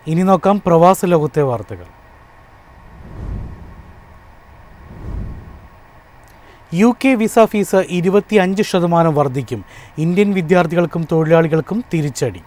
ഇനി നോക്കാം പ്രവാസ ലോകത്തെ വാർത്തകൾ. UK വിസ ഫീസ് 25% വർദ്ധിക്കും. ഇന്ത്യൻ വിദ്യാർത്ഥികൾക്കും തൊഴിലാളികൾക്കും തിരിച്ചടി.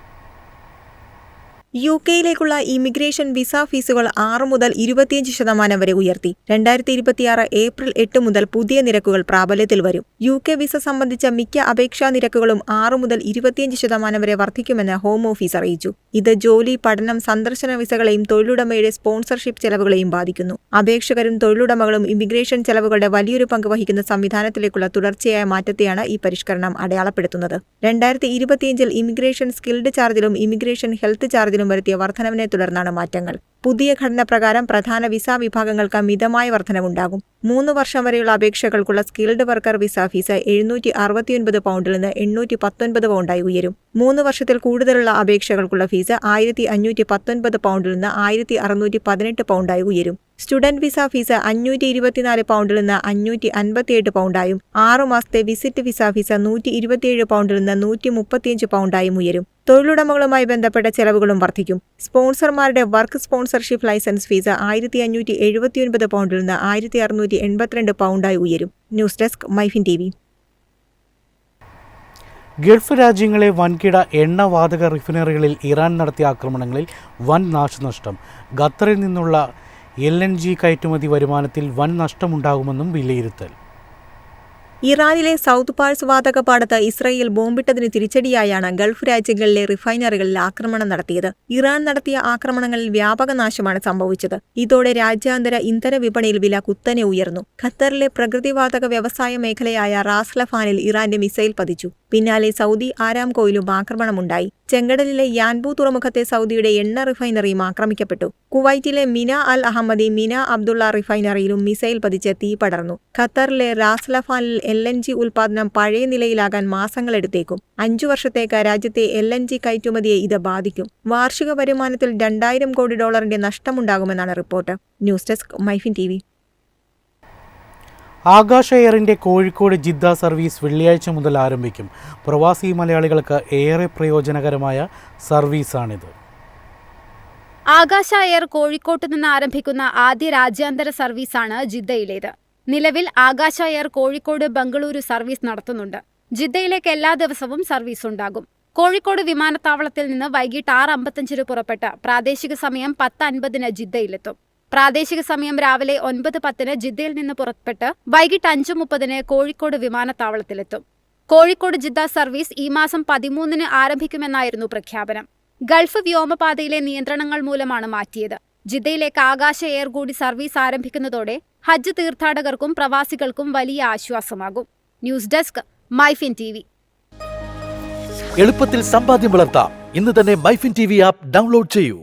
UK-യിലേക്കുള്ള ഇമിഗ്രേഷൻ വിസ ഫീസുകൾ 6 മുതൽ 25% വരെ ഉയർത്തി. 2026 ഏപ്രിൽ 8 മുതൽ പുതിയ നിരക്കുകൾ പ്രാബല്യത്തിൽ വരും. UK വിസ സംബന്ധിച്ച മിക്ക അപേക്ഷാ നിരക്കുകളും 6 മുതൽ 25% വരെ വർദ്ധിക്കുമെന്ന് ഹോം ഓഫീസ് അറിയിച്ചു. ഇത് ജോലി, പഠനം, സന്ദർശന വിസകളെയും തൊഴിലുടമയുടെ സ്പോൺസർഷിപ്പ് ചെലവുകളെയും ബാധിക്കുന്നു. അപേക്ഷകരും തൊഴിലുടമകളും ഇമിഗ്രേഷൻ ചെലവുകളുടെ വലിയൊരു പങ്ക് വഹിക്കുന്ന സംവിധാനത്തിലേക്കുള്ള തുടർച്ചയായ മാറ്റത്തെയാണ് ഈ പരിഷ്കരണം അടയാളപ്പെടുത്തുന്നത്. 2025-ൽ ഇമിഗ്രേഷൻ സ്കിൽഡ് ചാർജിലും ഇമിഗ്രേഷൻ ഹെൽത്ത് ചാർജിലും വരുത്തിയ വർധനവിനെ തുടർന്നാണ് മാറ്റങ്ങൾ. പുതിയ ഘടന പ്രകാരം പ്രധാന വിസ വിഭാഗങ്ങൾക്ക് മിതമായ വർധനവുണ്ടാകും. 3 വർഷം വരെയുള്ള അപേക്ഷകൾക്കുള്ള സ്കിൽഡ് വർക്കർ വിസ ഫീസ് 769 പൗണ്ടിൽ നിന്ന് 819 പൗണ്ടായി ഉയരും. 3 വർഷത്തിൽ കൂടുതലുള്ള അപേക്ഷകൾക്കുള്ള ഫീസ് 1519 പൗണ്ടിൽ നിന്ന് 1618 പൗണ്ടായി ഉയരും. സ്റ്റുഡന്റ് വിസ ഫീസ് 524 പൗണ്ടിൽ നിന്ന് 558 പൗണ്ടായും 6 മാസത്തെ വിസിറ്റ് വിസ ഫീസ് 127 പൗണ്ടിൽ നിന്ന് 135 പൗണ്ടായും ഉയരും. തൊഴിലുടമകളുമായി ബന്ധപ്പെട്ട ചെലവുകളും വർദ്ധിക്കും. സ്പോൺസർമാരുടെ വർക്ക് സ്പോൺസർഷിപ്പ് ലൈസൻസ് ഫീസ് 1579 പൗണ്ടിൽ നിന്ന് 1682 പൗണ്ടായി ഉയരും. News desk MyFin TV. Gulf രാജ്യങ്ങളെ വൻകിട എണ്ണവാതക റിഫൈനറികളിൽ ഇറാൻ നടത്തിയ ആക്രമണങ്ങളിൽ വൻ നാശനഷ്ടം. ഖത്തറിൽ നിന്നുള്ള LNG കയറ്റുമതി വരുമാനത്തിൽ വൻ നഷ്ടമുണ്ടാകുമെന്നും വിലയിരുത്തൽ. ഇറാനിലെ സൗത്ത് പാഴ്സ് വാതകപ്പാടത്ത് ഇസ്രയേൽ ബോംബിട്ടതിന് തിരിച്ചടിയായാണ് ഗൾഫ് രാജ്യങ്ങളിലെ റിഫൈനറികളിൽ ആക്രമണം നടത്തിയത്. ഇറാൻ നടത്തിയ ആക്രമണങ്ങളിൽ വ്യാപക നാശമാണ് സംഭവിച്ചത്. ഇതോടെ രാജ്യാന്തര ഇന്ധന വിപണിയിൽ വില കുത്തനെ ഉയർന്നു. ഖത്തറിലെ പ്രകൃതിവാതക വ്യവസായ മേഖലയായ റാസ് ലഫാനിൽ ഇറാന്റെ മിസൈൽ പതിച്ചു. പിന്നാലെ സൗദി ആരാംകോയിലും ആക്രമണമുണ്ടായി. ചെങ്കടലിലെ യാൻബു തുറമുഖത്തെ സൗദിയുടെ എണ്ണ റിഫൈനറിയും ആക്രമിക്കപ്പെട്ടു. കുവൈറ്റിലെ മിന അൽ അഹമ്മദി മിന അബ്ദുള്ള റിഫൈനറിയിലും മിസൈൽ പതിച്ച് തീ പടർന്നു. ഖത്തറിലെ റാസ് ലഫാനിൽ LNG ഉൽപാദനം പഴയ നിലയിലാകാൻ മാസങ്ങളെടുത്തേക്കും. 5 വർഷത്തേക്ക് രാജ്യത്തെ LNG കയറ്റുമതിയെ ഇത് ബാധിക്കും. വാർഷിക വരുമാനത്തിൽ $2000 കോടി നഷ്ടമുണ്ടാകുമെന്നാണ് report. News desk MyFin TV. Akasa എയറിൻ്റെ Kozhikode Jeddah service വെള്ളിയാഴ്ച മുതൽ ആരംഭിക്കും. പ്രവാസി മലയാളികൾക്ക് ഏറെ പ്രയോജനകരമായ സർവീസാണിത്. ആകാശ എയർ കോഴിക്കോട്ട് നിന്ന് ആരംഭിക്കുന്ന ആദ്യ രാജ്യാന്തര സർവീസാണ് ജിദ്ദയിലേത്. നിലവിൽ ആകാശ എയർ കോഴിക്കോട് ബംഗളൂരു സർവീസ് നടത്തുന്നുണ്ട്. ജിദ്ദയിലേക്ക് എല്ലാ ദിവസവും സർവീസ് ഉണ്ടാകും. കോഴിക്കോട് വിമാനത്താവളത്തിൽ നിന്ന് വൈകിട്ട് 6:55 പുറപ്പെട്ട് പ്രാദേശിക സമയം 10:50 ജിദ്ദയിലെത്തും. പ്രാദേശിക സമയം രാവിലെ 9:10 ജിദ്ദയിൽ നിന്ന് പുറപ്പെട്ട് വൈകിട്ട് 5:30 കോഴിക്കോട് വിമാനത്താവളത്തിലെത്തും. കോഴിക്കോട് ജിദ്ദ സർവീസ് ഈ മാസം 13 ആരംഭിക്കുമെന്നായിരുന്നു പ്രഖ്യാപനം. ഗൾഫ് വ്യോമപാതയിലെ നിയന്ത്രണങ്ങൾ മൂലമാണ് മാറ്റിയത്. ജിദ്ദയിലേക്ക് ആകാശ എയർ കൂടി സർവീസ് ആരംഭിക്കുന്നതോടെ ഹജ്ജ് തീർത്ഥാടകർക്കും പ്രവാസികൾക്കും വലിയ ആശ്വാസമാകും. News desk MyFin TV. എളുപ്പത്തിൽ സമ്പാദ്യം വളർത്താം. ഇന്ന് തന്നെ മൈഫിൻ TV ആപ്പ് ഡൗൺലോഡ് ചെയ്യൂ.